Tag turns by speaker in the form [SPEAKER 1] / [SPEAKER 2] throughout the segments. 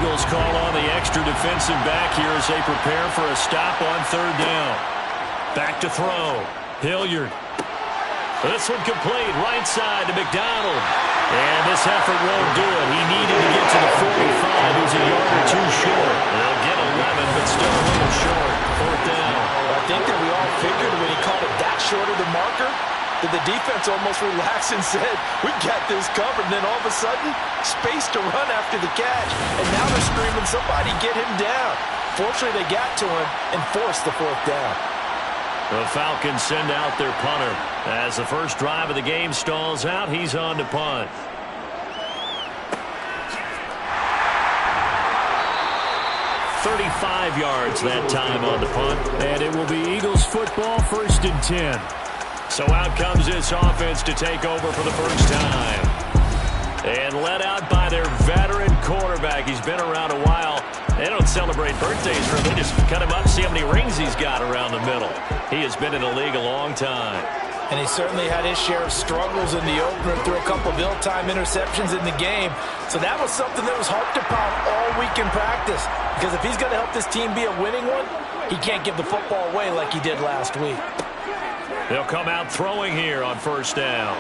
[SPEAKER 1] Eagles call on the extra defensive back here as they prepare for a stop on third down. Back to throw. Hilliard. This one complete. Right side to McDonald. And this effort won't do it. He needed to get to the 45. He was a yard or two short. They'll get 11, but still a little short. Fourth down.
[SPEAKER 2] I think that we all figured when he called it that short of the marker, that the defense almost relaxed and said, we got this covered. And then all of a sudden, space to run after the catch. And now they're screaming, somebody get him down. Fortunately, they got to him and forced the fourth down.
[SPEAKER 1] The Falcons send out their punter. As the first drive of the game stalls out, he's on to punt. "35 yards that time on the punt. And it will be Eagles football, 1st and 10. So out comes this offense to take over for the first time. And led out by their veteran quarterback. He's been around a while. They don't celebrate birthdays for him. They just cut him up, see how many rings he's got around the middle. He has been in the league a long time.
[SPEAKER 2] And he certainly had his share of struggles in the opener, threw a couple of ill-timed interceptions in the game. So that was something that was harped upon all week in practice. Because if he's going to help this team be a winning one, he can't give the football away like he did last week.
[SPEAKER 1] They'll come out throwing here on first down.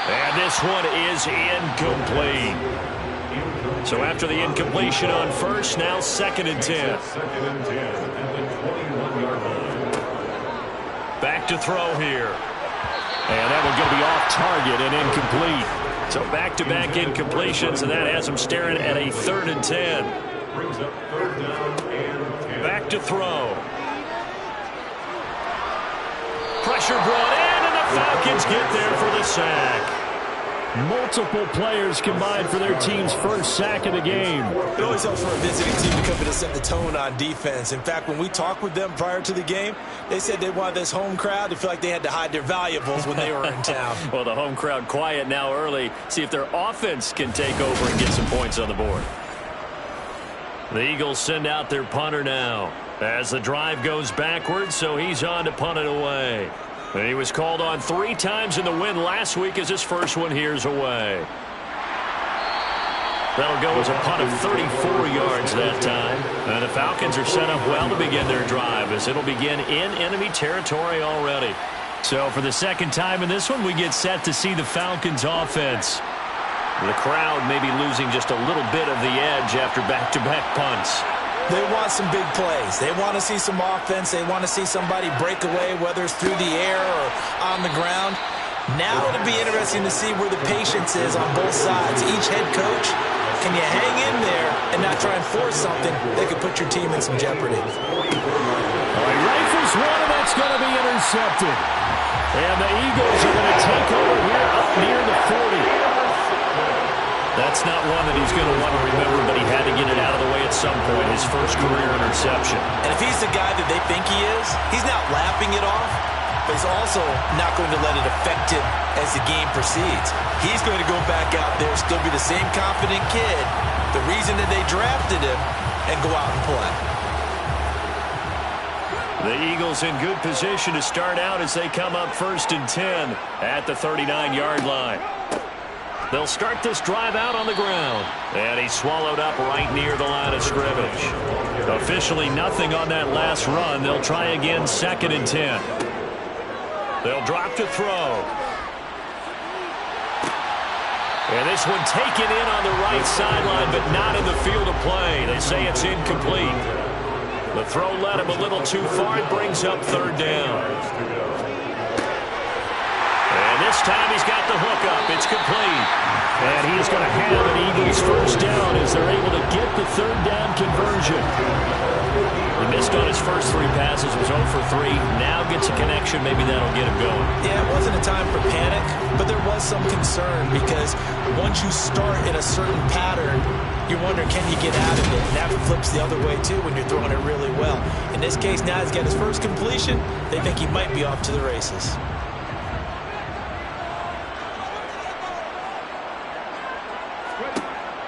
[SPEAKER 1] And this one is incomplete. So after the incompletion on first, now 2nd and 10. Back to throw here. And that one's going to be off target and incomplete. So back-to-back incompletions, and that has them staring at a 3rd and 10. Back to throw. Pressure brought in, and the Falcons get there for the sack. Multiple players combined for their team's first sack of the game.
[SPEAKER 2] It always helps for a visiting team to come in and set the tone on defense. In fact, when we talked with them prior to the game, they said they wanted this home crowd to feel like they had to hide their valuables when they were in town.
[SPEAKER 1] Well, the home crowd quiet now early. See if their offense can take over and get some points on the board. The Eagles send out their punter now as the drive goes backwards, so he's on to punt it away. And he was called on 3 times in the win last week as his first one here's away. That'll go as a punt of 34 yards that time. And the Falcons are set up well to begin their drive as it'll begin in enemy territory already. So for the second time in this one, we get set to see the Falcons offense. The crowd may be losing just a little bit of the edge after back-to-back punts.
[SPEAKER 2] They want some big plays. They want to see some offense. They want to see somebody break away, whether it's through the air or on the ground. Now it'll be interesting to see where the patience is on both sides. Each head coach, can you hang in there and not try and force something that could put your team in some jeopardy?
[SPEAKER 1] He rifles one, and that's going to be intercepted. And the Eagles are going to take over here up near the 40. That's not one that he's going to want to remember, but he had to get it out of the way at some point, his first career interception.
[SPEAKER 2] And if he's the guy that they think he is, he's not laughing it off, but he's also not going to let it affect him as the game proceeds. He's going to go back out there, still be the same confident kid, the reason that they drafted him, and go out and play.
[SPEAKER 1] The Eagles in good position to start out as they come up 1st and 10 at the 39-yard line. They'll start this drive out on the ground. And he's swallowed up right near the line of scrimmage. Officially nothing on that last run. They'll try again 2nd and 10. They'll drop to throw. And this one taken in on the right sideline, but not in the field of play. They say it's incomplete. The throw led him a little too far. It brings up 3rd down. And this time he's got the hook up. It's complete. And he's going to have an Eagles first down as they're able to get the 3rd down conversion. He missed on his first 3 passes, was 0 for 3. Now gets a connection. Maybe that'll get him going.
[SPEAKER 2] Yeah, it wasn't a time for panic, but there was some concern because once you start in a certain pattern, you're wondering, can you get out of it? And that flips the other way, too, when you're throwing it really well. In this case, now he's got his first completion. They think he might be off to the races.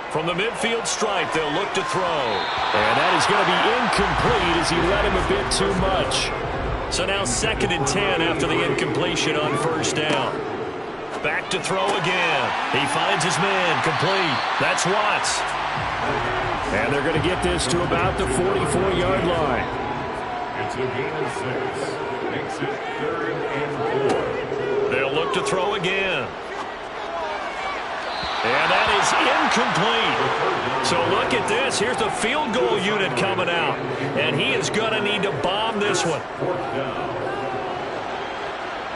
[SPEAKER 1] From the midfield stripe, they'll look to throw. And that is going to be incomplete as he let him a bit too much. So now 2nd and 10 after the incompletion on first down. Back to throw again. He finds his man complete. That's Watts. And they're going to get this to about the 44-yard line.
[SPEAKER 3] It's a gain of 6. Makes it 3rd and 4.
[SPEAKER 1] They'll look to throw again. And that is incomplete. So look at this. Here's the field goal unit coming out. And he is going to need to bomb this one.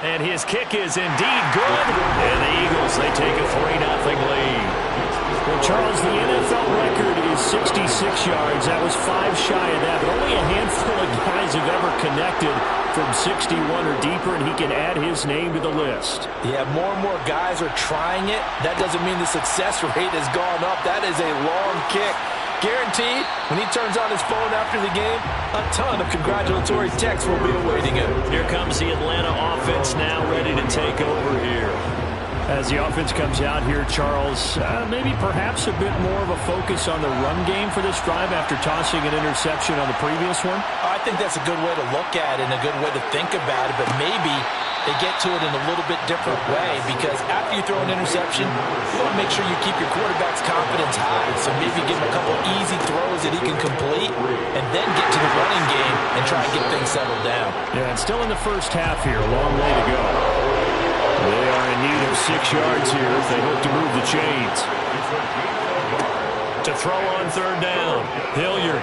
[SPEAKER 1] And his kick is indeed good. And the Eagles, they take a 3-0 lead. Well, Charles, the NFL record is 66 yards. That was 5 shy of that. But only a handful of guys have ever connected from 61 or deeper, and he can add his name to the list.
[SPEAKER 2] Yeah, more and more guys are trying it. That doesn't mean the success rate has gone up. That is a long kick. Guaranteed, when he turns on his phone after the game, a ton of congratulatory texts will be awaiting him.
[SPEAKER 1] Here comes the Atlanta offense now ready to take over here. As the offense comes out here, Charles, maybe perhaps a bit more of a focus on the run game for this drive after tossing an interception on the previous one?
[SPEAKER 2] I think that's a good way to look at it and a good way to think about it, but maybe they get to it in a little bit different way, because after you throw an interception, you want to make sure you keep your quarterback's confidence high. So maybe give him a couple easy throws that he can complete and then get to the running game and try and get things settled down.
[SPEAKER 1] Yeah, and still in the first half here, a long way to go. They are in need of 6 yards here if they hope to move the chains. To throw on 3rd down, Hilliard.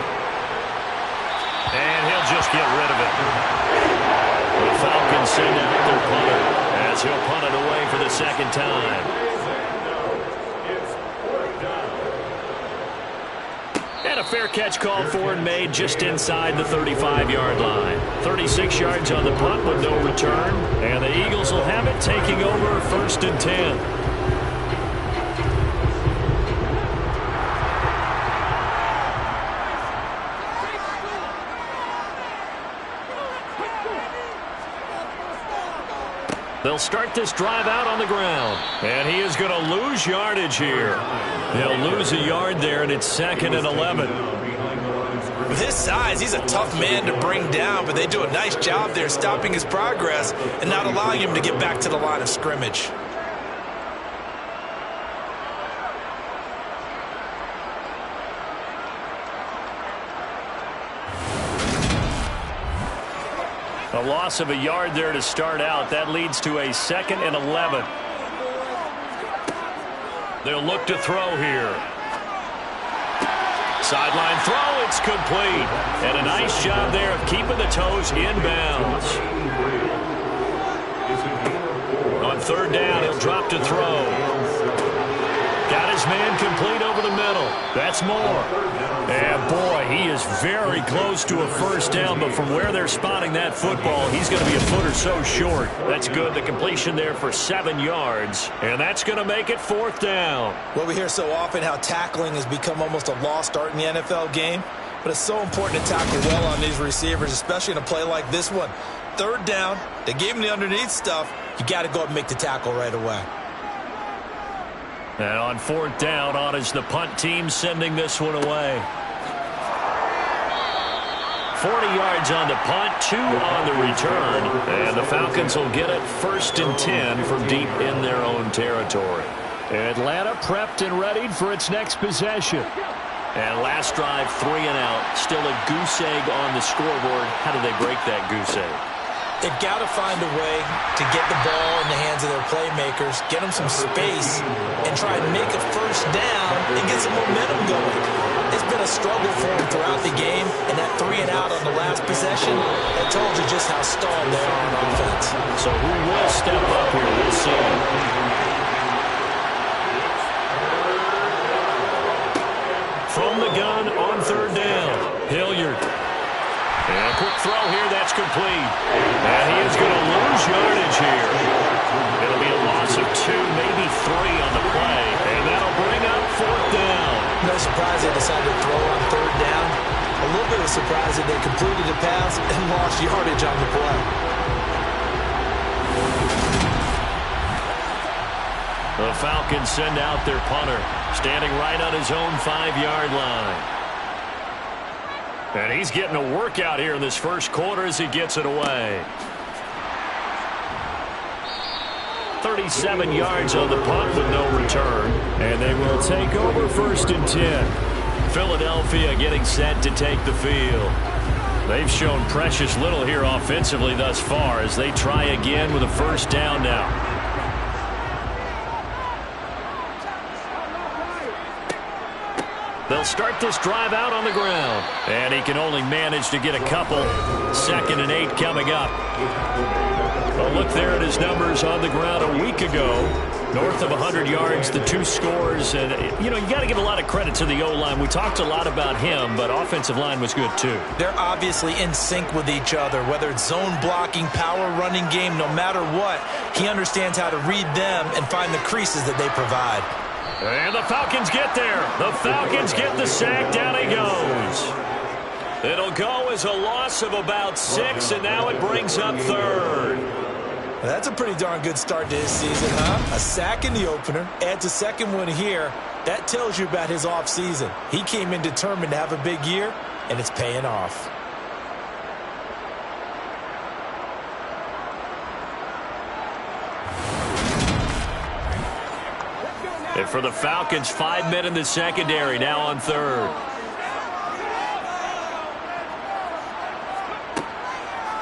[SPEAKER 1] And he'll just get rid of it. The Falcons send out their punter as he'll punt it away for the 2nd time. And a fair catch called for and made just inside the 35-yard line. 36 yards on the punt with no return. And the Eagles will have it taking over 1st and 10. They'll start this drive out on the ground. And he is going to lose yardage here. He'll lose a yard there, and it's 2nd and 11.
[SPEAKER 2] With his size, he's a tough man to bring down, but they do a nice job there stopping his progress and not allowing him to get back to the line of scrimmage.
[SPEAKER 1] A loss of a yard there to start out. That leads to a 2nd and 11. They'll look to throw here. Sideline throw, it's complete. And a nice job there of keeping the toes inbounds. On 3rd down, he'll drop to throw. Got his man complete over the middle. That's more. And boy, he is very close to a 1st down, but from where they're spotting that football, he's going to be a foot or so short. That's good. The completion there for 7 yards, and that's going to make it 4th down.
[SPEAKER 2] Well, we hear so often how tackling has become almost a lost art in the NFL game, but it's so important to tackle well on these receivers, especially in a play like this one. 3rd down, they gave him the underneath stuff. You got to go up and make the tackle right away.
[SPEAKER 1] And on 4th down, on is the punt team sending this one away. 40 yards on the punt, 2 on the return. And the Falcons will get it 1st and 10 from deep in their own territory. Atlanta prepped and readied for its next possession. And last drive, 3 and out. Still a goose egg on the scoreboard. How do they break that goose egg?
[SPEAKER 2] They've got to find a way to get the ball in the hands of their playmakers, get them some space, and try and make a 1st down and get some momentum going. It's been a struggle for them throughout the game, and that 3 and out on the last possession, that told you just how stalled they are on offense.
[SPEAKER 1] So who will step up here? We'll see. From the gun on 3rd down, Hilliard. And a quick throw here, that's complete. And he is going to lose yardage here. It'll be a loss of 2, maybe 3 on the play. And that'll bring up 4th down.
[SPEAKER 2] No surprise they decided to throw on 3rd down. A little bit of a surprise that they completed the pass and lost yardage on the play.
[SPEAKER 1] The Falcons send out their punter, standing right on his own 5-yard line. And he's getting a workout here in this 1st quarter as he gets it away. 37 yards on the punt with no return. And they will take over 1st and 10. Philadelphia getting set to take the field. They've shown precious little here offensively thus far as they try again with a first down now. They'll start this drive out on the ground. And he can only manage to get a couple. 2nd and 8 coming up. Well, look there at his numbers on the ground a week ago. North of 100 yards, the 2 scores. And, you got to give a lot of credit to the O-line. We talked a lot about him, but offensive line was good too.
[SPEAKER 2] They're obviously in sync with each other, whether it's zone blocking, power running game, no matter what. He understands how to read them and find the creases that they provide.
[SPEAKER 1] And the Falcons get there. The Falcons get the sack. Down he goes. It'll go as a loss of about 6, and now it brings up 3rd.
[SPEAKER 2] That's a pretty darn good start to his season, huh? A sack in the opener, adds a second one here. That tells you about his offseason. He came in determined to have a big year, and it's paying off.
[SPEAKER 1] And for the Falcons, 5 men in the secondary, now on 3rd.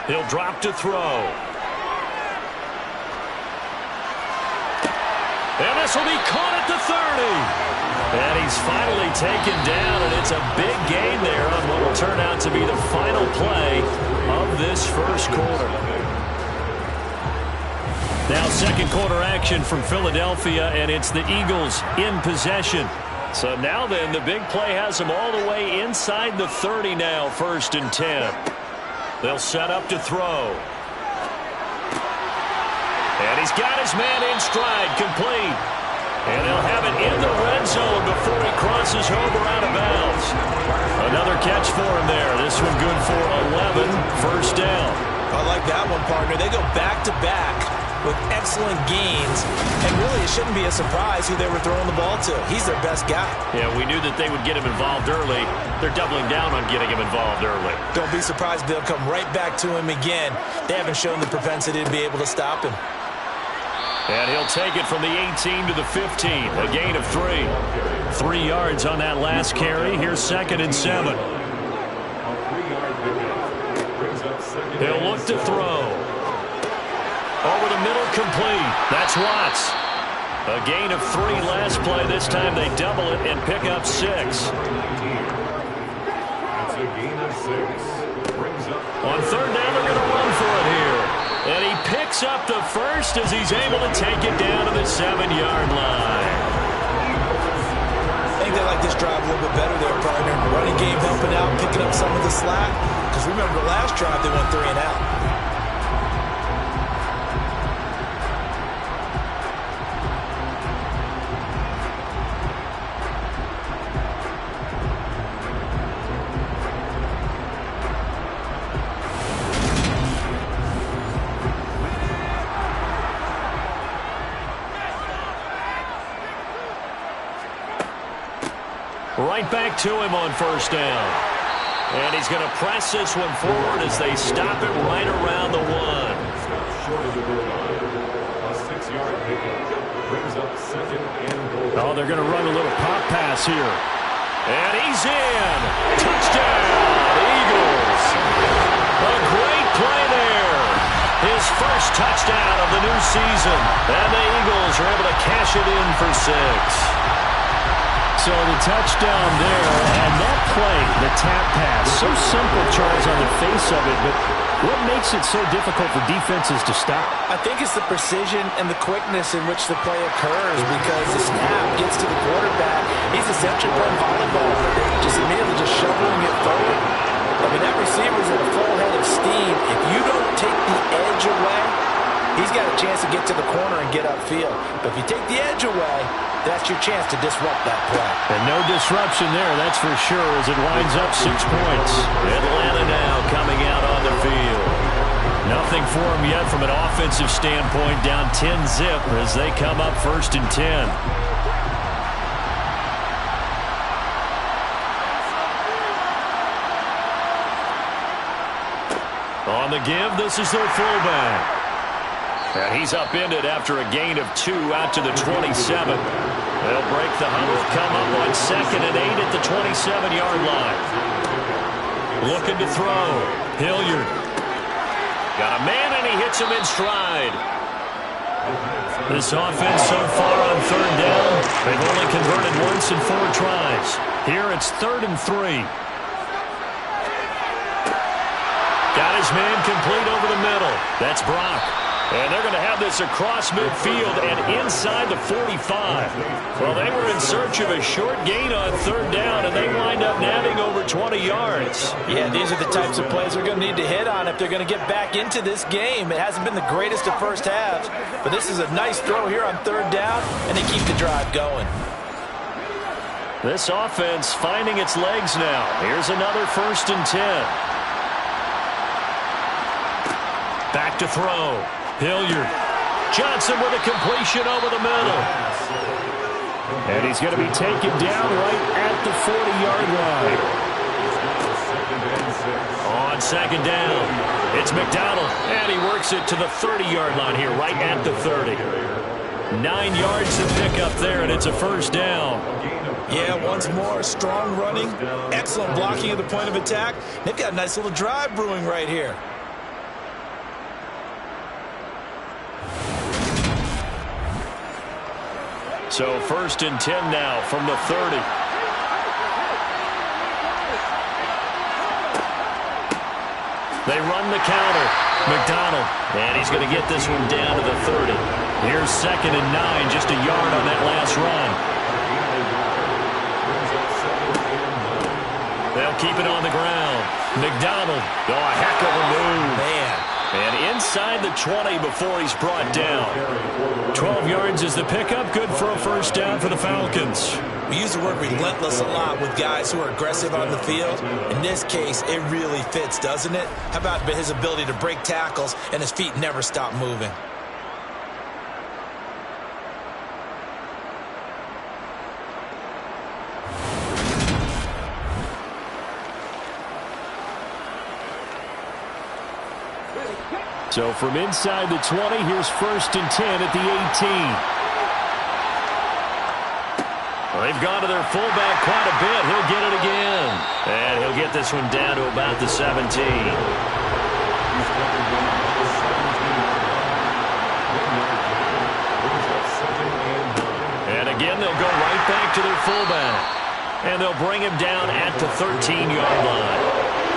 [SPEAKER 1] He'll drop to throw. And this will be caught at the 30. And he's finally taken down, and it's a big gain there on what will turn out to be the final play of this first quarter. Now 2nd quarter action from Philadelphia, and it's the Eagles in possession. So now then, the big play has them all the way inside the 30 now, 1st and 10. They'll set up to throw. And he's got his man in stride, complete. And they'll have it in the red zone before he crosses over out of bounds. Another catch for him there. This one good for 11, 1st down.
[SPEAKER 2] I like that one, partner. They go back-to-back with excellent gains, and really it shouldn't be a surprise who they were throwing the ball to. He's their best guy.
[SPEAKER 1] Yeah, we knew that they would get him involved early. They're doubling down on getting him involved early.
[SPEAKER 2] Don't be surprised they'll come right back to him again. They haven't shown the propensity to be able to stop him.
[SPEAKER 1] And he'll take it from the 18 to the 15, a gain of 3. 3 yards on that last carry. Here's 2nd and 7. He'll look to throw. Over the middle, complete. That's Watts. A gain of 3 last play. This time they double it and pick up 6.
[SPEAKER 3] That's a gain of 6. Brings up
[SPEAKER 1] On 3rd down, they're going to run for it here. And he picks up the first as he's able to take it down to the 7-yard line.
[SPEAKER 2] I think they like this drive a little bit better there, partner. Running game helping out, picking up some of the slack. Because remember, the last drive they went 3 and out.
[SPEAKER 1] Right back to him on 1st down. And he's going to press this one forward as they stop it right around the 1.
[SPEAKER 3] short of the goal line. A 6-yard pickup brings up 2nd and goal.
[SPEAKER 1] Oh, they're going to run a little pop pass here. And he's in. Touchdown, Eagles. A great play there. His first touchdown of the new season. And the Eagles are able to cash it in for 6. So the touchdown there, and that play, the tap pass, so simple, Charles, on the face of it, but what makes it so difficult for defenses to stop?
[SPEAKER 2] I think it's the precision and the quickness in which the play occurs, because the snap gets to the quarterback. He's essentially playing volleyball, just immediately just shoveling it forward. I mean, that receiver's at a full head of steam. If you don't take the edge away, he's got a chance to get to the corner and get upfield. But if you take the edge away, that's your chance to disrupt that play.
[SPEAKER 1] And no disruption there, that's for sure, as it winds up 6 points. Atlanta now coming out on the field. Nothing for them yet from an offensive standpoint, down 10-zip as they come up 1st and 10. On the give, this is their fullback. And he's upended after a gain of 2 out to the 27. They'll break the huddle, come up on 2nd and 8 at the 27-yard line. Looking to throw. Hilliard. Got a man, and he hits him in stride. This offense so far on 3rd down, they've only converted once in 4 tries. Here it's 3rd and 3. Got his man complete over the middle. That's Brock. And they're going to have this across midfield and inside the 45. Well, they were in search of a short gain on 3rd down, and they wind up nabbing over 20 yards.
[SPEAKER 2] Yeah, these are the types of plays they're going to need to hit on if they're going to get back into this game. It hasn't been the greatest of first halves, but this is a nice throw here on 3rd down, and they keep the drive going.
[SPEAKER 1] This offense finding its legs now. Here's another 1st and 10. Back to throw. Hilliard. Johnson with a completion over the middle. And he's going to be taken down right at the 40-yard line. On 2nd down, it's McDonald. And he works it to the 30-yard line here, right at the 30. 9 yards to pick up there, and it's a 1st down.
[SPEAKER 2] Yeah, once more, strong running, excellent blocking at the point of attack. They've got a nice little drive brewing right here.
[SPEAKER 1] So 1st and 10 now from the 30. They run the counter. McDonald. And he's going to get this one down to the 30. Here's 2nd and 9, just a yard on that last run. They'll keep it on the ground. McDonald. Oh, a heck of a move.
[SPEAKER 2] Man.
[SPEAKER 1] And inside the 20 before he's brought down. 12 yards is the pickup. Good for a 1st down for the Falcons.
[SPEAKER 2] We use the word relentless a lot with guys who are aggressive on the field. In this case, it really fits, doesn't it? How about his ability to break tackles and his feet never stop moving?
[SPEAKER 1] So from inside the 20, here's 1st and 10 at the 18. They've gone to their fullback quite a bit. He'll get it again. And he'll get this one down to about the 17. And again, they'll go right back to their fullback. And they'll bring him down at the 13-yard line.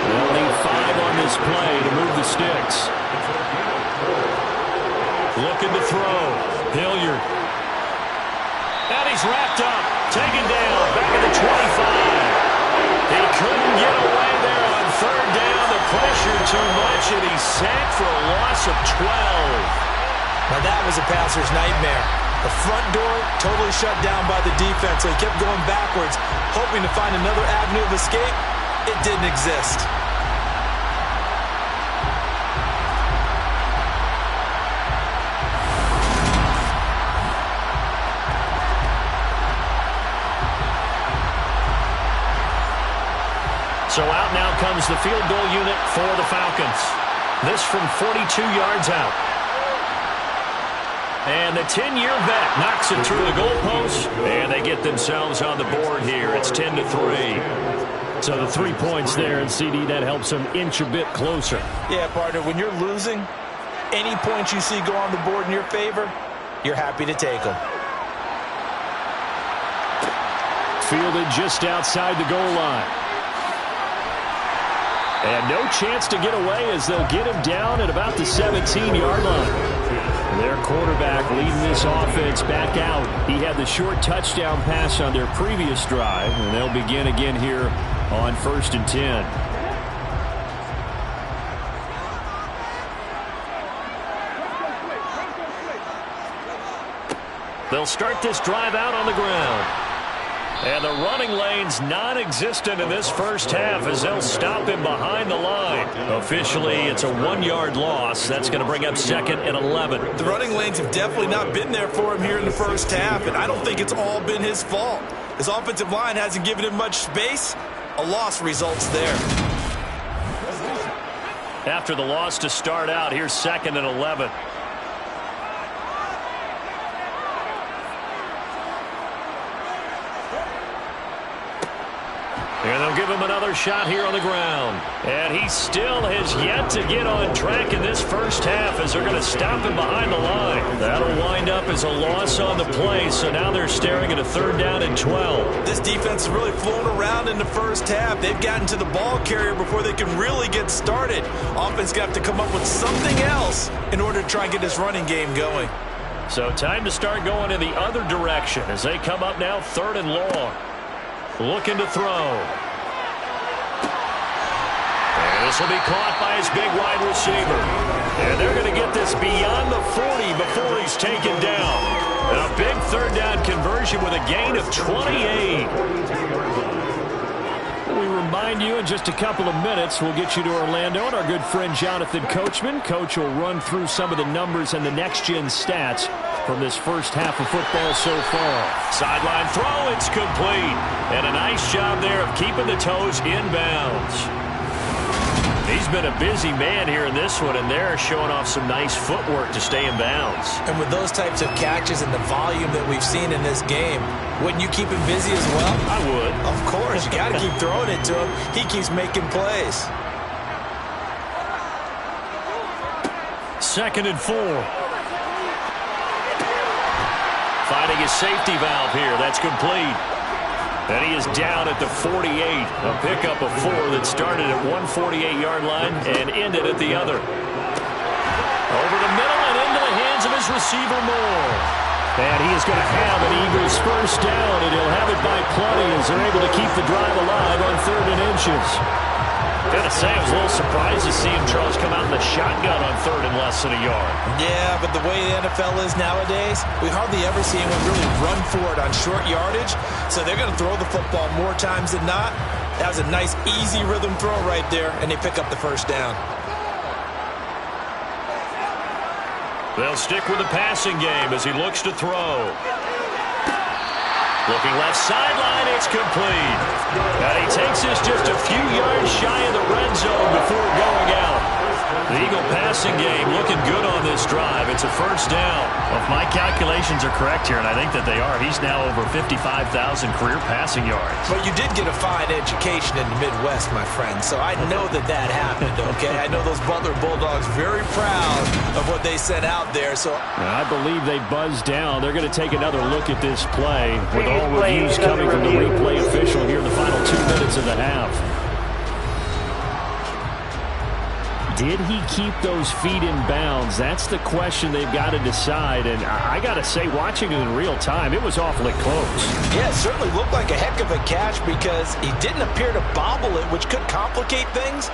[SPEAKER 1] They'll need 5 on this play to move the sticks. Looking to throw. Hilliard. And he's wrapped up. Taken down. Back at the 25. He couldn't get away there on 3rd down. The pressure too much, and he's sacked for a loss of 12.
[SPEAKER 2] Now that was a passer's nightmare. The front door totally shut down by the defense, so he kept going backwards, hoping to find another avenue of escape. It didn't exist.
[SPEAKER 1] So out now comes the field goal unit for the Falcons. This from 42 yards out. And the 10-year vet knocks it through the goalpost, and they get themselves on the board here. It's 10-3. So the 3 points there, and CD, that helps them inch a bit closer.
[SPEAKER 2] Yeah, partner, when you're losing, any points you see go on the board in your favor, you're happy to take them.
[SPEAKER 1] Fielded just outside the goal line. And no chance to get away as they'll get him down at about the 17-yard line. Their quarterback leading this offense back out. He had the short touchdown pass on their previous drive, and they'll begin again here on 1st and 10. They'll start this drive out on the ground. And the running lane's non-existent in this first half as they'll stop him behind the line. Officially, it's a 1-yard loss. That's going to bring up 2nd and 11.
[SPEAKER 2] The running lanes have definitely not been there for him here in the first half, and I don't think it's all been his fault. His offensive line hasn't given him much space. A loss results there.
[SPEAKER 1] After the loss to start out, here's 2nd and 11. And they'll give him another shot here on the ground. And he still has yet to get on track in this first half as they're going to stop him behind the line. That'll wind up as a loss on the play, so now they're staring at a 3rd down and 12.
[SPEAKER 2] This defense is really flown around in the first half. They've gotten to the ball carrier before they can really get started. Offense got to come up with something else in order to try and get this running game going.
[SPEAKER 1] So time to start going in the other direction as they come up now 3rd and long. Looking to throw. And this will be caught by his big wide receiver. And they're going to get this beyond the 40 before he's taken down. A big 3rd down conversion with a gain of 28. We remind you in just a couple of minutes, we'll get you to Orlando and our good friend Jonathan Coachman. Coach will run through some of the numbers and the next-gen stats from this first half of football so far. Sideline throw, it's complete. And a nice job there of keeping the toes inbounds. He's been a busy man here in this one, and they're showing off some nice footwork to stay in bounds.
[SPEAKER 2] And with those types of catches and the volume that we've seen in this game, wouldn't you keep him busy as well?
[SPEAKER 1] I would.
[SPEAKER 2] Of course. You got to keep throwing it to him. He keeps making plays.
[SPEAKER 1] 2nd and 4. Finding his safety valve here. That's complete. And he is down at the 48. A pickup of 4 that started at 148-yard line and ended at the other. Over the middle and into the hands of his receiver Moore. And he is going to have an Eagles first down, and he'll have it by plenty as they're able to keep the drive alive on 3rd and inches. Gotta say, I was a little surprised to see him, Charles, come out in the shotgun on 3rd and less than a yard.
[SPEAKER 2] Yeah, but the way the NFL is nowadays, we hardly ever see anyone really run for it on short yardage. So they're going to throw the football more times than not. That was a nice, easy rhythm throw right there, and they pick up the first down.
[SPEAKER 1] They'll stick with the passing game as he looks to throw. Looking left sideline, it's complete. And he takes this just a few yards shy of the red zone before going out. The Eagle passing game looking good on this drive. It's a first down.
[SPEAKER 4] Well, if my calculations are correct here, and I think that they are, he's now over 55,000 career passing yards.
[SPEAKER 2] But you did get a fine education in the Midwest, my friend, so I know that that happened, okay? I know those Butler Bulldogs very proud of what they sent out there. So
[SPEAKER 1] I believe they buzzed down. They're going to take another look at this play with all reviews coming from the replay official here in the final 2 minutes of the half. Did he keep those feet in bounds? That's the question they've got to decide. And I got to say, watching it in real time, it was awfully close.
[SPEAKER 2] Yeah, it certainly looked like a heck of a catch because he didn't appear to bobble it, which could complicate things.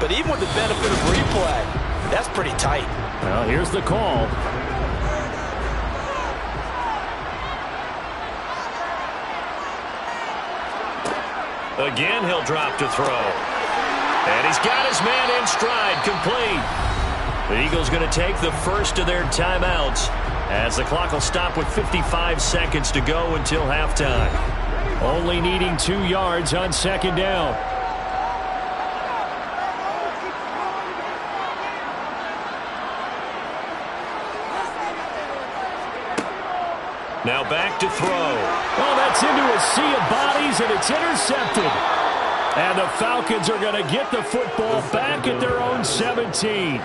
[SPEAKER 2] But even with the benefit of replay, that's pretty tight.
[SPEAKER 1] Well, here's the call. Again, he'll drop to throw. And he's got his man in stride, complete. The Eagles going to take the first of their timeouts as the clock will stop with 55 seconds to go until halftime. Only needing 2 yards on 2nd down. Now back to throw. Oh, that's into a sea of bodies, and it's intercepted. And the Falcons are going to get the football back at their own 17.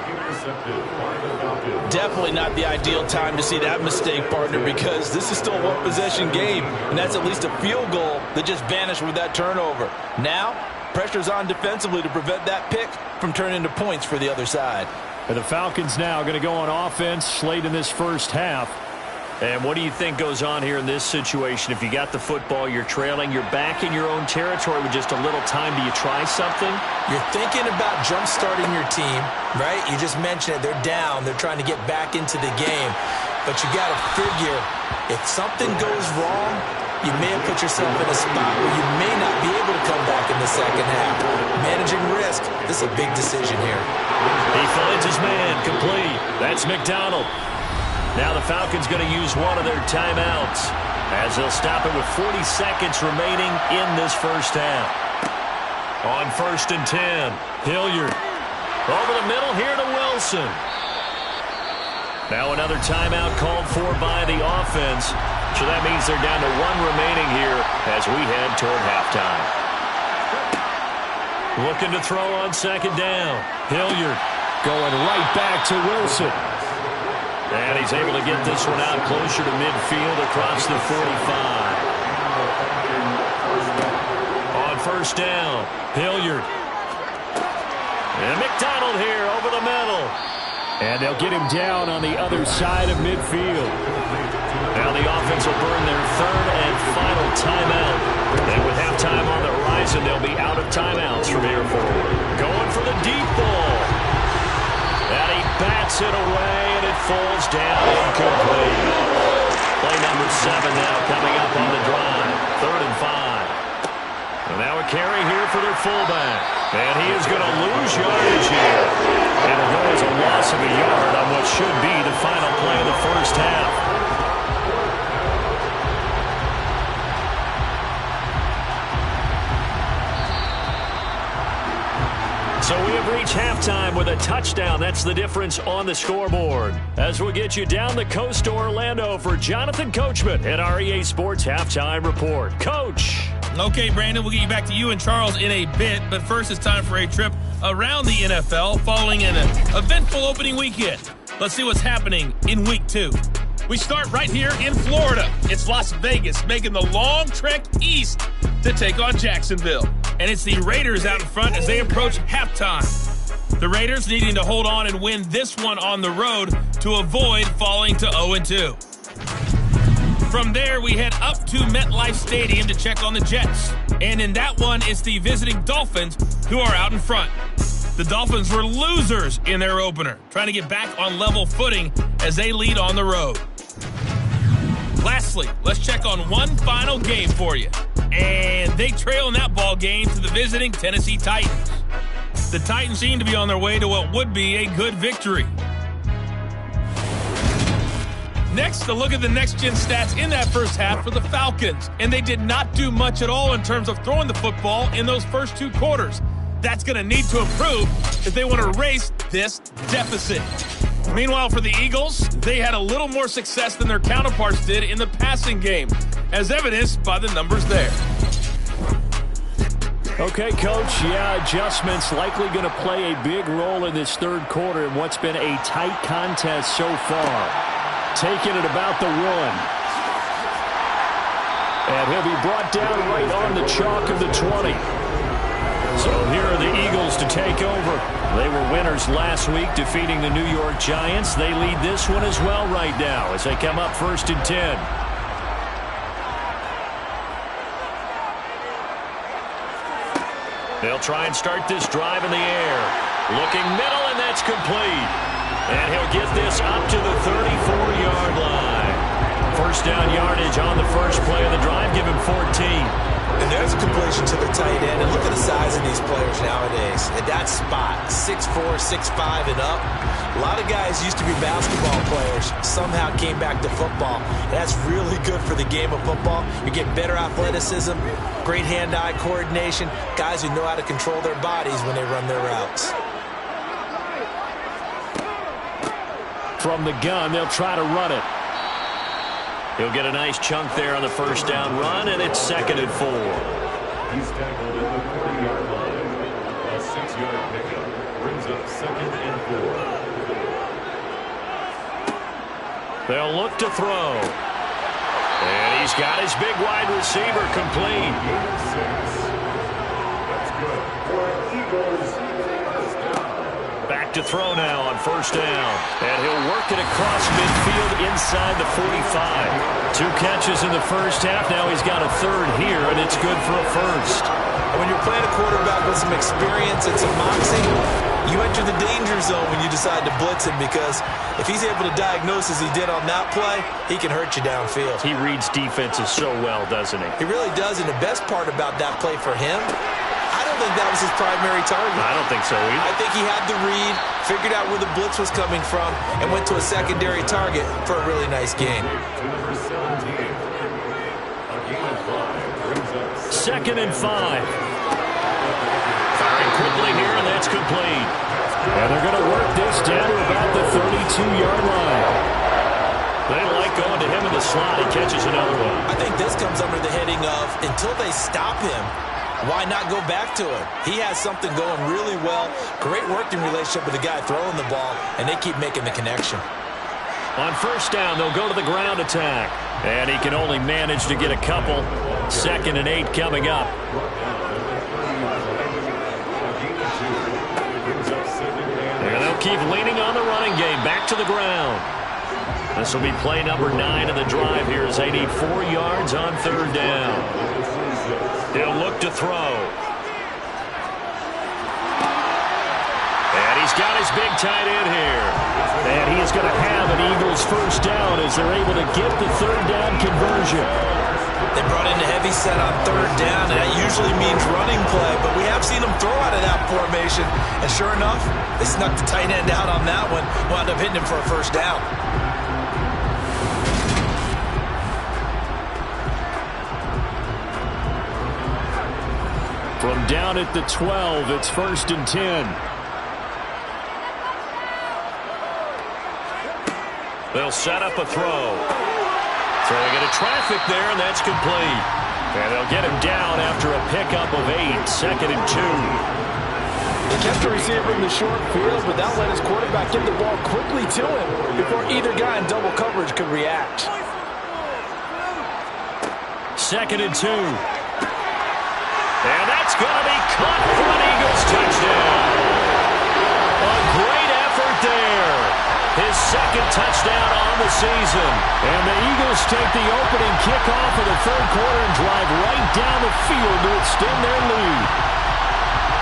[SPEAKER 2] Definitely not the ideal time to see that mistake, partner, because this is still a one-possession game, and that's at least a field goal that just vanished with that turnover. Now, pressure's on defensively to prevent that pick from turning into points for the other side.
[SPEAKER 1] And the Falcons now going to go on offense late in this first half. And what do you think goes on here in this situation? If you got the football, you're trailing, you're back in your own territory with just a little time. Do you try something?
[SPEAKER 2] You're thinking about jump-starting your team, right? You just mentioned it. They're down. They're trying to get back into the game. But you got to figure, if something goes wrong, you may have put yourself in a spot where you may not be able to come back in the second half. Managing risk, this is a big decision here.
[SPEAKER 1] He finds his man, complete. That's McDonald. Now the Falcons going to use one of their timeouts as they'll stop it with 40 seconds remaining in this first half. On 1st and 10, Hilliard. Over the middle here to Wilson. Now another timeout called for by the offense. So that means they're down to 1 remaining here as we head toward halftime. Looking to throw on second down. Hilliard going right back to Wilson. And he's able to get this one out closer to midfield across the 45. On first down, Hilliard. And McDonald here over the middle. And they'll get him down on the other side of midfield. Now the offense will burn their third and final timeout. And with halftime on the horizon, they'll be out of timeouts from here forward. Going for the deep ball. And he bats it away, and it falls down incomplete. Play number 7 now coming up on the drive. 3rd and 5. And now a carry here for their fullback. And he is going to lose yardage here. It'll go as a loss of a yard on what should be the final play of the first half. So we have reached halftime with a touchdown. That's the difference on the scoreboard. As we'll get you down the coast to Orlando for Jonathan Coachman at our EA Sports Halftime Report. Coach.
[SPEAKER 5] Okay, Brandon, we'll get you back to you and Charles in a bit. But first, it's time for a trip around the NFL following an eventful opening weekend. Let's see what's happening in Week 2. We start right here in Florida. It's Las Vegas making the long trek east to take on Jacksonville. And it's the Raiders out in front as they approach halftime. The Raiders needing to hold on and win this one on the road to avoid falling to 0-2. From there, we head up to MetLife Stadium to check on the Jets. And in that one, it's the visiting Dolphins who are out in front. The Dolphins were losers in their opener, trying to get back on level footing as they lead on the road. Lastly, let's check on one final game for you. And they trail in that ball game to the visiting Tennessee Titans. The Titans seem to be on their way to what would be a good victory. Next, a look at the next-gen stats in that first half for the Falcons. And they did not do much at all in terms of throwing the football in those first 2 quarters. That's going to need to improve if they want to erase this deficit. Meanwhile, for the Eagles, they had a little more success than their counterparts did in the passing game, as evidenced by the numbers there.
[SPEAKER 1] Okay, Coach, adjustments likely going to play a big role in this third quarter in what's been a tight contest so far. Taking it about the 1. And he'll be brought down right on the chalk of the 20. So here are the Eagles to take over. They were winners last week, defeating the New York Giants. They lead this one as well right now as they come up 1st and 10. They'll try and start this drive in the air. Looking middle, and that's complete. And he'll get this up to the 34-yard line. First down yardage on the first play of the drive. Give him 14.
[SPEAKER 2] And there's a completion to the tight end. And look at the size of these players nowadays. At that spot, 6'4", 6'5", and up. A lot of guys used to be basketball players, somehow came back to football. And that's really good for the game of football. You get better athleticism, great hand-eye coordination, guys who know how to control their bodies when they run their routes.
[SPEAKER 1] From the gun, they'll try to run it. He'll get a nice chunk there on the first down run, and it's 2nd and 4.
[SPEAKER 3] He's tackled at the 40-yard line. A 6-yard pickup brings up 2nd and 4.
[SPEAKER 1] They'll look to throw. And he's got his big wide receiver complete.
[SPEAKER 3] That's good for Eagles.
[SPEAKER 1] Back to throw now on first down. And he'll work it across midfield inside the 45. 2 catches in the first half. Now he's got a 3rd here, and it's good for a 1st.
[SPEAKER 2] And when you're playing a quarterback with some experience and some moxie, you enter the danger zone when you decide to blitz him, because if he's able to diagnose as he did on that play, he can hurt you downfield.
[SPEAKER 1] He reads defenses so well, doesn't he?
[SPEAKER 2] He really does, and the best part about that play for him, I don't think that was his primary target.
[SPEAKER 1] I don't think so either.
[SPEAKER 2] I think he had the read, figured out where the blitz was coming from, and went to a secondary target for a really nice gain.
[SPEAKER 3] To number 17. A gain of 5 brings up
[SPEAKER 1] 2nd and 5. Firing quickly here, and that's complete. And they're going to work this down to about the 32-yard line. They like going to him in the slot. He catches another one.
[SPEAKER 2] I think this comes under the heading of, until they stop him, Why not go back to it? He has something going really well. Great working relationship with the guy throwing the ball, and they keep making the connection.
[SPEAKER 1] On first down, they'll go to the ground attack. And he can only manage to get a couple. 2nd and 8 coming up. And they'll keep leaning on the running game. Back to the ground. This will be play number 9 of the drive here as they need 4 yards on 3rd down. They'll look to throw. And he's got his big tight end here. And he is going to have an Eagles first down as they're able to get the 3rd down conversion.
[SPEAKER 2] They brought in a heavy set on 3rd down, and that usually means running play, but we have seen them throw out of that formation. And sure enough, they snuck the tight end out on that one, wound up hitting him for a first down.
[SPEAKER 1] From down at the 12, it's 1st and 10. They'll set up a throw. Throwing into traffic there, and that's complete. And they'll get him down after a pickup of 8, 2nd and 2.
[SPEAKER 6] He kept the receiver in the short field, but that let his quarterback get the ball quickly to him before either guy in double coverage could react.
[SPEAKER 1] 2nd and 2. And that's going to be caught for an Eagles touchdown. A great effort there. His 2nd touchdown on the season. And the Eagles take the opening kickoff of the 3rd quarter and drive right down the field to extend their lead.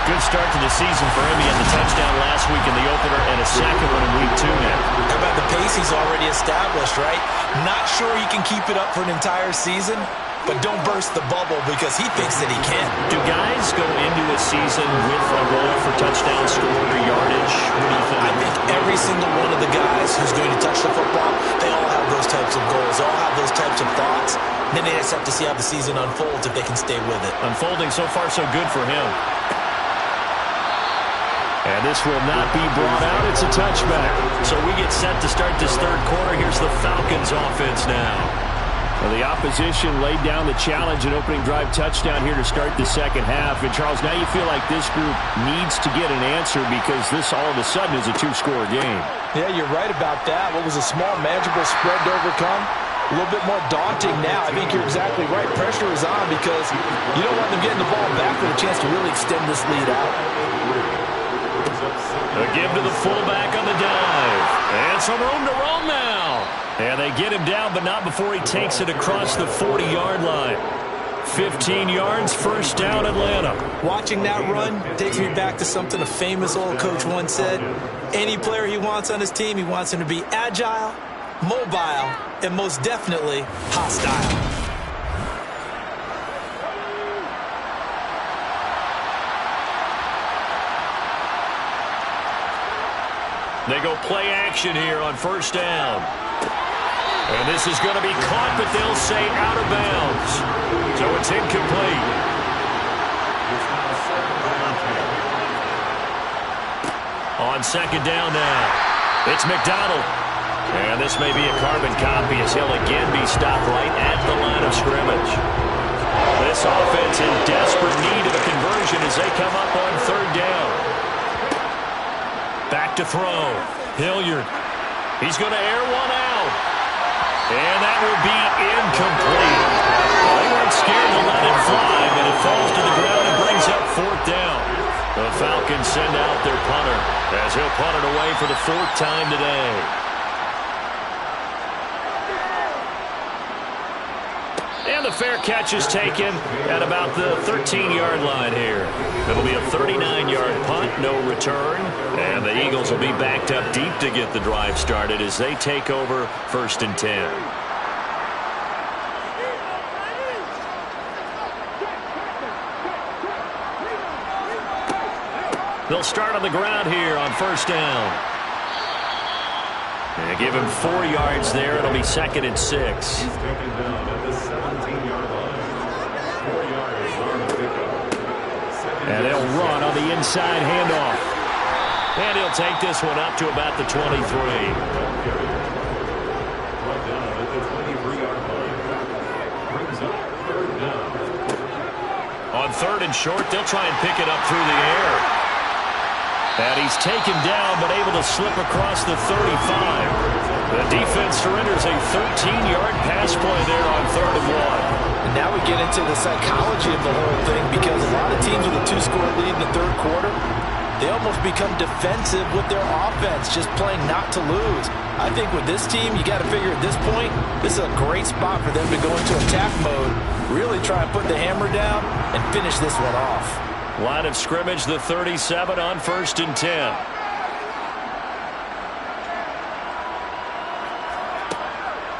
[SPEAKER 1] Good start to the season for him. He had the touchdown last week in the opener and a 2nd one in week 2 now.
[SPEAKER 2] How about the pace he's already established, right? Not sure he can keep it up for an entire season, but don't burst the bubble because he thinks that he can.
[SPEAKER 1] Do guys go into a season with a goal for touchdown scored or yardage? What do you think?
[SPEAKER 2] I think every single one of the guys who's going to touch the football, they all have those types of goals, all have those types of thoughts. Then they just have to see how the season unfolds if they can stay with it.
[SPEAKER 1] Unfolding so far so good for him. And this will not be brought out. It's a touchback. So we get set to start this 3rd quarter. Here's the Falcons offense now. Well, the opposition laid down the challenge and opening drive touchdown here to start the 2nd half. And, Charles, now you feel like this group needs to get an answer because this all of a sudden is a 2-score game.
[SPEAKER 6] Yeah, you're right about that. What was a small, manageable spread to overcome? A little bit more daunting now. I think you're exactly right. Pressure is on because you don't want them getting the ball back with a chance to really extend this lead out.
[SPEAKER 1] A give to the fullback on the dive. And some room to roam now. And they get him down, but not before he takes it across the 40-yard line. 15 yards, first down, Atlanta.
[SPEAKER 2] Watching that run takes me back to something a famous old coach once said. Any player he wants on his team, he wants him to be agile, mobile, and most definitely hostile.
[SPEAKER 1] They go play action here on first down. And this is going to be caught, but they'll say out of bounds. So it's incomplete. On 2nd down now, it's McDonald. And this may be a carbon copy as he'll again be stopped right at the line of scrimmage. This offense in desperate need of a conversion as they come up on 3rd down. Back to throw. Hilliard. He's going to air one out. And that will be incomplete. Well, they weren't scared to let it fly, but it falls to the ground and brings up 4th down. The Falcons send out their punter as he'll punt it away for the 4th time today. And the fair catch is taken at about the 13-yard line here. It'll be a 39-yard punt, no return. And the Eagles will be backed up deep to get the drive started as they take over 1st and 10. They'll start on the ground here on first down. And give him 4 yards there. It'll be 2nd and 6.
[SPEAKER 3] He's taken down at the 17-yard line. 4 yards on the pickup.
[SPEAKER 1] And they'll run on the inside handoff. And he'll take this one up to about the 23.
[SPEAKER 3] Brought down at the 23-yard line. Brings up 3rd down.
[SPEAKER 1] On 3rd 3rd and short. They'll try and pick it up through the air. And he's taken down, but able to slip across the 35. The defense surrenders a 13-yard pass play there on 3rd and 1.
[SPEAKER 6] And now we get into the psychology of the whole thing, because a lot of teams with a 2-score lead in the 3rd quarter, they almost become defensive with their offense, just playing not to lose. I think with this team, you got to figure at this point, this is a great spot for them to go into attack mode, really try and put the hammer down and finish this one off.
[SPEAKER 1] Line of scrimmage, the 37 on 1st and 10.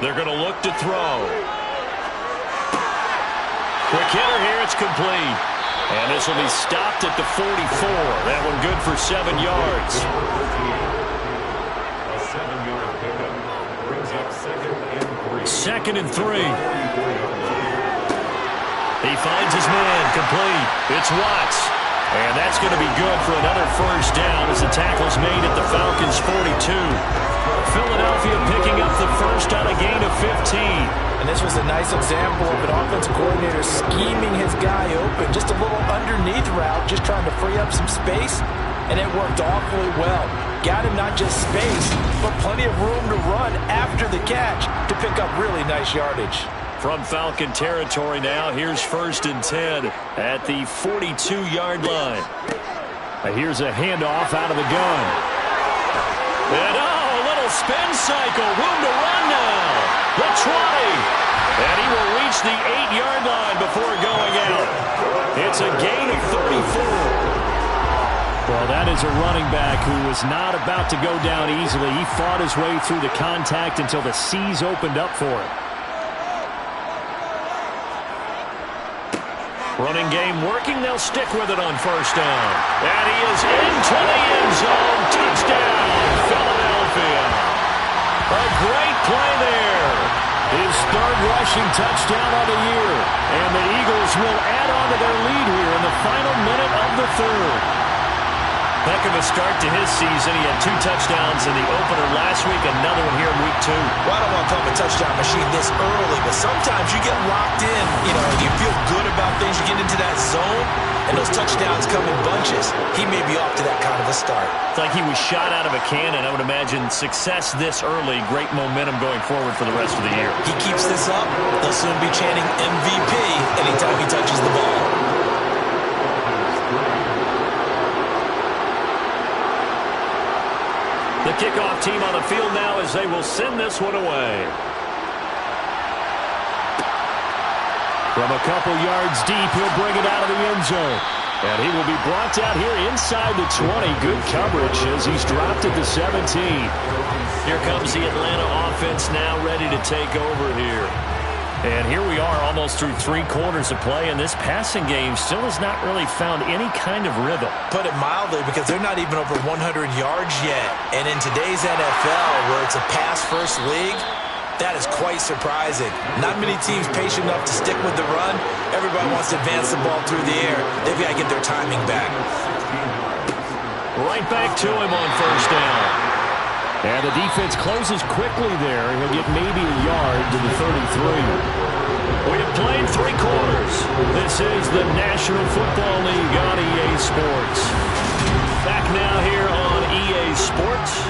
[SPEAKER 1] They're going to look to throw. Quick hitter here, it's complete. And this will be stopped at the 44. That one good for 7 yards.
[SPEAKER 3] A 7-yard pickup brings up 2nd and 3.
[SPEAKER 1] 2nd and 3. He finds his man, complete. It's Watts. And that's going to be good for another 1st down as the tackle's made at the Falcons' 42. Philadelphia picking up the 1st on a gain of 15.
[SPEAKER 6] And this was a nice example of an offensive coordinator scheming his guy open. Just a little underneath route, just trying to free up some space, and it worked awfully well. Got him not just space, but plenty of room to run after the catch to pick up really nice yardage.
[SPEAKER 1] From Falcon territory now, here's 1st and 10 at the 42-yard line. Here's a handoff out of the gun. And a little spin cycle, room to run now. The 20. And he will reach the 8-yard line before going out. It's a gain of 34. Well, that is a running back who was not about to go down easily. He fought his way through the contact until the seas opened up for him. Running game working. They'll stick with it on 1st down. And he is into the end zone. Touchdown, Philadelphia. A great play there. His 3rd rushing touchdown of the year. And the Eagles will add on to their lead here in the final minute of the 3rd. Heck of a start to his season. He had 2 touchdowns in the opener last week, another one here in week 2.
[SPEAKER 2] Well, I don't want to call him a touchdown machine this early, but sometimes you get locked in. You feel good about things. You get into that zone, and those touchdowns come in bunches. He may be off to that kind of a start.
[SPEAKER 1] It's like he was shot out of a cannon. I would imagine success this early, great momentum going forward for the rest of the year.
[SPEAKER 2] He keeps this up, they'll soon be chanting MVP anytime he touches the ball.
[SPEAKER 1] The kickoff team on the field now as they will send this one away. From a couple yards deep, he'll bring it out of the end zone. And he will be brought down here inside the 20. Good coverage as he's dropped at the 17. Here comes the Atlanta offense now ready to take over here. And here we are almost through 3 quarters of play, and this passing game still has not really found any kind of rhythm.
[SPEAKER 2] Put it mildly, because they're not even over 100 yards yet. And in today's NFL, where it's a pass-first league, that is quite surprising. Not many teams patient enough to stick with the run. Everybody wants to advance the ball through the air. They've got to get their timing back.
[SPEAKER 1] Right back to him on 1st down. And the defense closes quickly there. He'll get maybe a yard to the 33. We have played 3 quarters. This is the National Football League on EA Sports. Back now here on EA Sports.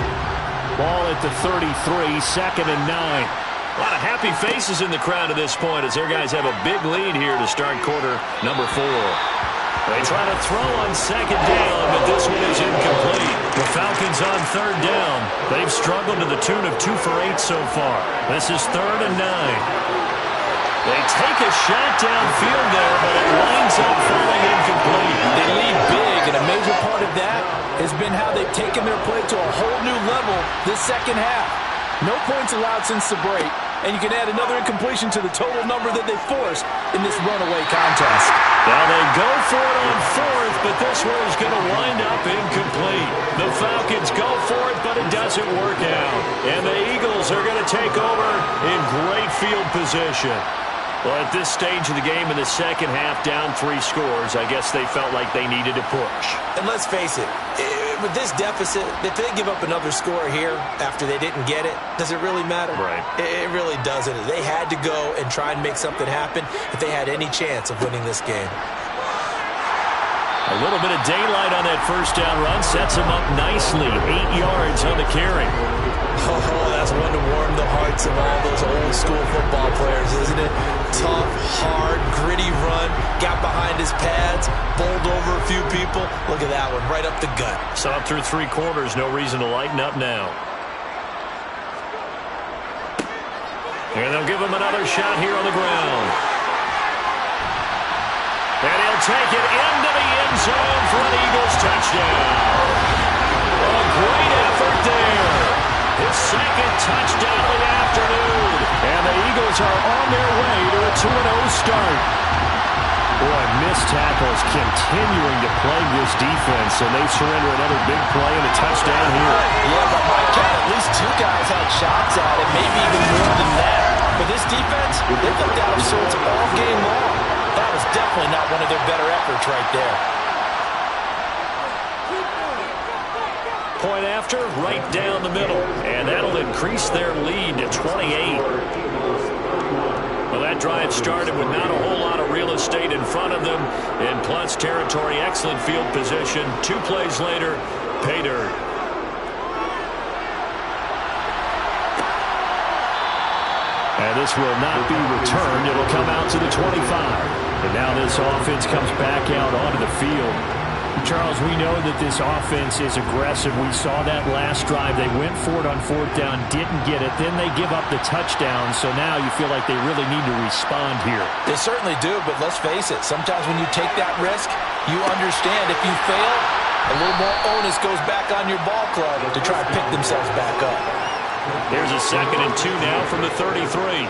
[SPEAKER 1] Ball at the 33, 2nd and 9. A lot of happy faces in the crowd at this point as their guys have a big lead here to start quarter number 4. They try to throw on 2nd down, but this one is incomplete. The Falcons on 3rd down. They've struggled to the tune of 2 for 8 so far. This is 3rd and 9. They take a shot downfield there, but it winds up falling incomplete.
[SPEAKER 6] They lead big, and a major part of that has been how they've taken their play to a whole new level this second half. No points allowed since the break, and you can add another incompletion to the total number that they forced in this runaway contest.
[SPEAKER 1] Now they go for it on 4th, but this one is going to wind up incomplete. The Falcons go for it, but it doesn't work out. And the Eagles are going to take over in great field position. Well, at this stage of the game in the second half, down 3 scores, I guess they felt like they needed to push.
[SPEAKER 2] And let's face it, with this deficit, if they give up another score here after they didn't get it, does it really matter?
[SPEAKER 1] Right.
[SPEAKER 2] It really doesn't. They had to go and try and make something happen if they had any chance of winning this game.
[SPEAKER 1] A little bit of daylight on that first down run sets him up nicely. 8 yards on the carry.
[SPEAKER 2] Oh, that's one to warm the hearts of all those old school football players, isn't it? Tough, hard, gritty run. Got behind his pads, bowled over a few people. Look at that one, right up the gut.
[SPEAKER 1] So up through 3 quarters, no reason to lighten up now. And they'll give him another shot here on the ground. And he'll take it into the end zone for an Eagles touchdown. A great effort there. His second touchdown of the afternoon. And the Eagles are on their way to a 2-0 start. Boy, missed tackles continuing to plague this defense, and they surrender another big play and a touchdown here.
[SPEAKER 2] Yeah, but my count, at least 2 guys had shots at it, maybe even more than that. But this defense, they looked out of sorts all game long. That was definitely not one of their better efforts right there.
[SPEAKER 1] Point after, right down the middle. And that'll increase their lead to 28. Well, that drive started with not a whole lot of real estate in front of them. In plus territory, excellent field position. 2 plays later, pay dirt. And this will not be returned. It'll come out to the 25. And now this offense comes back out onto the field.
[SPEAKER 7] Charles, we know that this offense is aggressive. We saw that last drive. They went for it on 4th down, didn't get it. Then they give up the touchdown. So now you feel like they really need to respond here.
[SPEAKER 2] They certainly do, but let's face it. Sometimes when you take that risk, you understand if you fail, a little more onus goes back on your ball club to try and pick themselves back up.
[SPEAKER 1] Here's a 2nd and 2 now from the 33.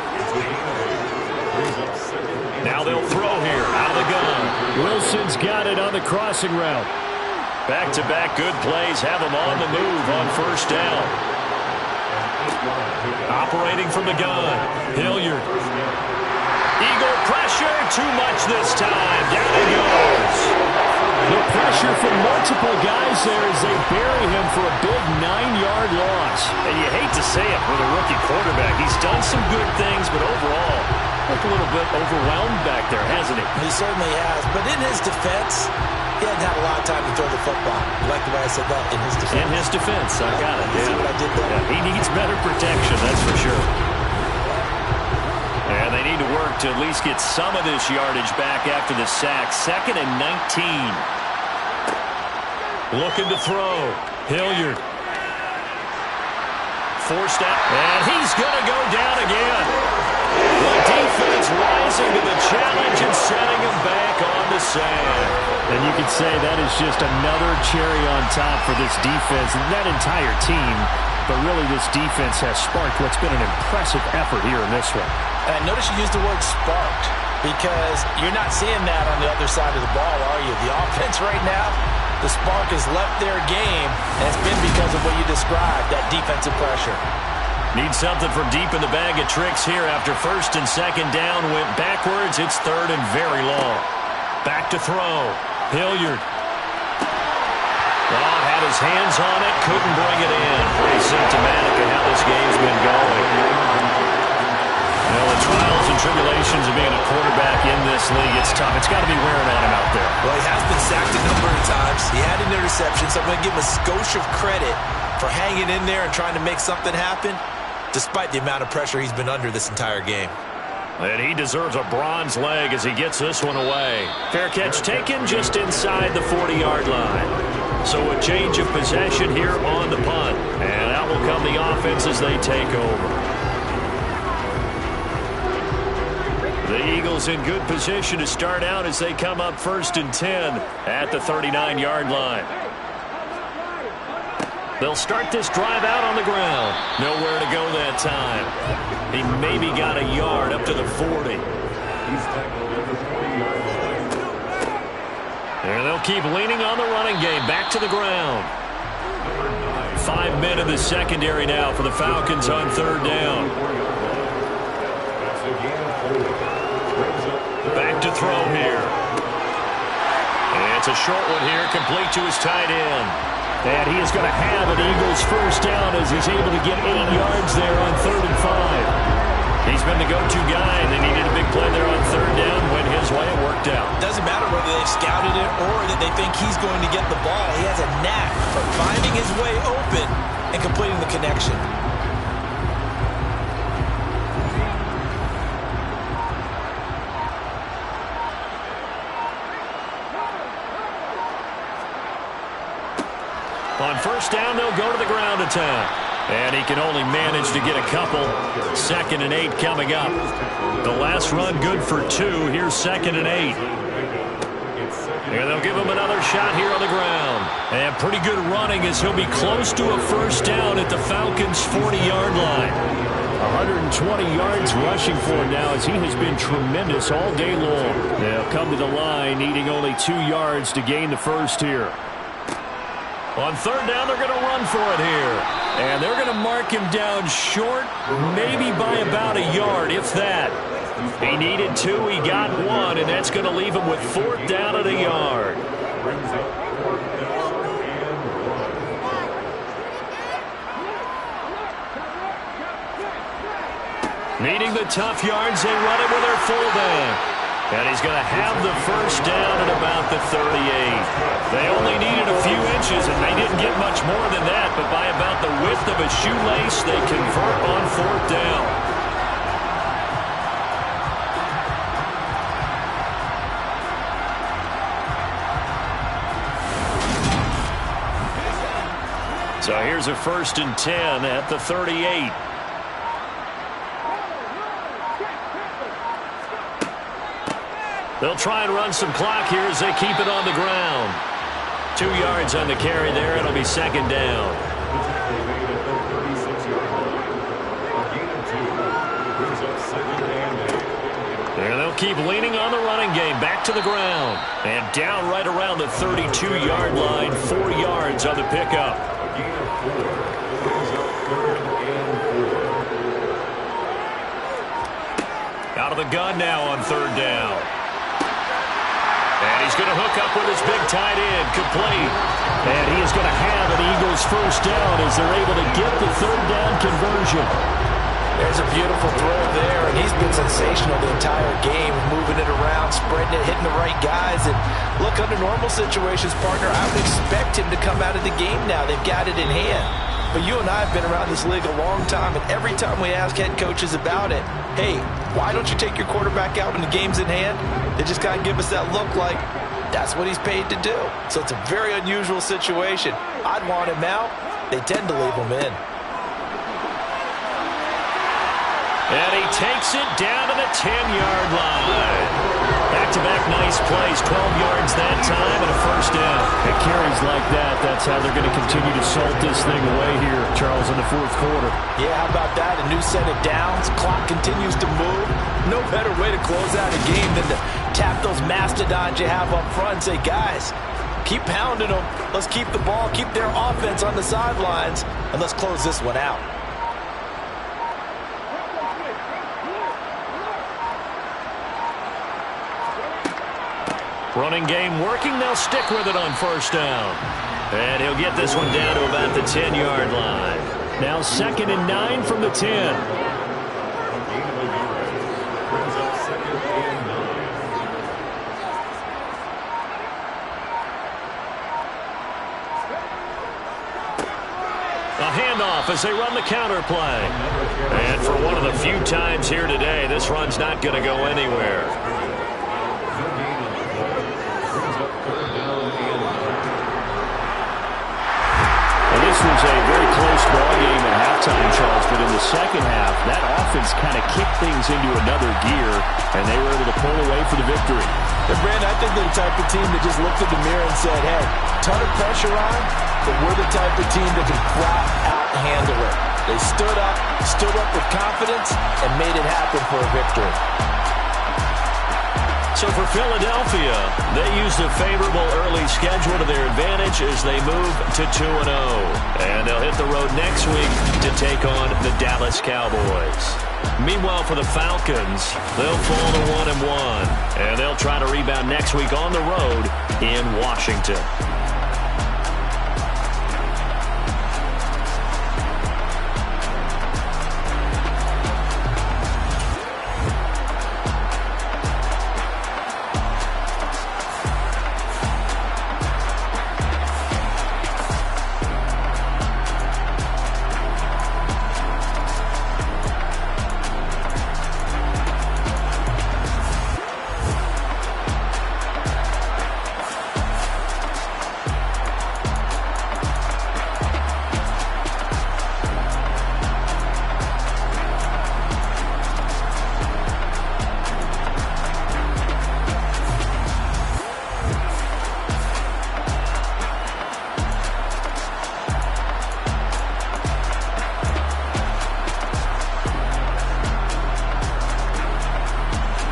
[SPEAKER 1] Now they'll throw here out of the gun.
[SPEAKER 7] Wilson's got it on the crossing route.
[SPEAKER 1] Back-to-back good plays have them on the move on 1st down. Operating from the gun. Hilliard. Eagle pressure. Too much this time. Down he goes.
[SPEAKER 7] The pressure from multiple guys there as they bury him for a big 9-yard loss.
[SPEAKER 1] And you hate to say it with a rookie quarterback. He's done some good things, but overall, looked a little bit overwhelmed back there, hasn't he?
[SPEAKER 2] He certainly has. But in his defense, he hadn't had a lot of time to throw the football. You like the way I said that? In his defense.
[SPEAKER 1] In his defense. I got it.
[SPEAKER 2] See what I did there?
[SPEAKER 1] Yeah, he needs better protection, that's for sure. And they need to work to at least get some of this yardage back after the sack. 2nd and 19. Looking to throw. Hilliard. Forced out. And he's going to go down again. The defense rising to the challenge and setting him back on the sand.
[SPEAKER 7] And you could say that is just another cherry on top for this defense and that entire team. But really, this defense has sparked what's been an impressive effort here in this one.
[SPEAKER 2] And notice you used the word sparked because you're not seeing that on the other side of the ball, are you? The offense right now, the spark has left their game, and it's been because of what you described, that defensive pressure.
[SPEAKER 1] Need something from deep in the bag of tricks here after 1st and 2nd down. Went backwards. It's 3rd and very long. Back to throw. Hilliard. Oh, had his hands on it. Couldn't bring it in. Pretty symptomatic of how this game's been going. You know, the trials and tribulations of being a quarterback in this league, it's tough. It's got to be wearing on him out there.
[SPEAKER 2] Well, he has been sacked a number of times. He had an interception, so I'm going to give him a skosh of credit for hanging in there and trying to make something happen, despite the amount of pressure he's been under this entire game.
[SPEAKER 1] And he deserves a bronze leg as he gets this one away. Fair catch taken just inside the 40-yard line. So a change of possession here on the punt. And out will come the offense as they take over. The Eagles in good position to start out as they come up 1st and 10 at the 39-yard line. They'll start this drive out on the ground. Nowhere to go that time. He maybe got a yard up to the 40. And they'll keep leaning on the running game. Back to the ground. 5 men in the secondary now for the Falcons on 3rd down. Back to throw here. And it's a short one here, complete to his tight end.
[SPEAKER 7] And he is going to have an Eagles 1st down as he's able to get 8 yards there on 3rd and 5.
[SPEAKER 1] He's been the go-to guy, and they needed a big play there on 3rd down. Went his way, it worked out.
[SPEAKER 2] Doesn't matter whether they've scouted it or that they think he's going to get the ball. He has a knack for finding his way open and completing the connection.
[SPEAKER 1] On first down, they'll go to the ground attack. And he can only manage to get a couple. 2nd and 8 coming up. The last run good for 2. Here's 2nd and 8. And they'll give him another shot here on the ground. And pretty good running as he'll be close to a first down at the Falcons' 40-yard line.
[SPEAKER 7] 120 yards rushing for him now as he has been tremendous all day long. They'll come to the line needing only 2 yards to gain the first here.
[SPEAKER 1] On third down, they're going to run for it here. And they're going to mark him down short, maybe by about a yard, if that. He needed 2, he got 1, and that's going to leave him with 4th down at a yard. Needing the tough yards, they run it with their fullback. And he's going to have the first down at about the 38. They only needed a few inches, and they didn't get much more than that. But by about the width of a shoelace, they convert on 4th down. So here's a 1st and 10 at the 38. They'll try and run some clock here as they keep it on the ground. 2 yards on the carry there. It'll be 2nd down. And they'll keep leaning on the running game. Back to the ground. And down right around the 32-yard line. 4 yards on the pickup. Out of the gun now on 3rd down. And he's going to hook up with his big tight end, complete.
[SPEAKER 7] And he is going to have an Eagles first down as they're able to get the 3rd down conversion.
[SPEAKER 2] There's a beautiful throw there, and he's been sensational the entire game, moving it around, spreading it, hitting the right guys. And look, under normal situations, partner, I would expect him to come out of the game now. They've got it in hand. But you and I have been around this league a long time, and every time we ask head coaches about it, hey, why don't you take your quarterback out when the game's in hand? They just kind of give us that look like that's what he's paid to do. So it's a very unusual situation. I'd want him out. They tend to leave him in.
[SPEAKER 1] And he takes it down to the 10-yard line. Back-to-back nice plays, 12 yards that time and a first down.
[SPEAKER 7] At carries like that, that's how they're going to continue to salt this thing away here, Charles, in the 4th quarter.
[SPEAKER 2] Yeah, how about that? A new set of downs. Clock continues to move. No better way to close out a game than to tap those mastodons you have up front and say, guys, keep pounding them. Let's keep the ball, keep their offense on the sidelines, and let's close this one out.
[SPEAKER 1] Running game working. They'll stick with it on first down. And he'll get this one down to about the 10-yard line.
[SPEAKER 7] Now 2nd and 9 from the 10.
[SPEAKER 1] A handoff as they run the counter play. And for one of the few times here today, this run's not going to go anywhere.
[SPEAKER 7] This was a very close ball game at halftime, Charles, but in the second half, that offense kind of kicked things into another gear, and they were able to pull away for the victory.
[SPEAKER 2] And Brandon, I think they're the type of team that just looked in the mirror and said, hey, ton of pressure on, but we're the type of team that can flat out handle it. They stood up with confidence, and made it happen for a victory.
[SPEAKER 1] So for Philadelphia, they used a favorable early schedule to their advantage as they move to 2-0. And they'll hit the road next week to take on the Dallas Cowboys. Meanwhile, for the Falcons, they'll fall to 1-1. And they'll try to rebound next week on the road in Washington.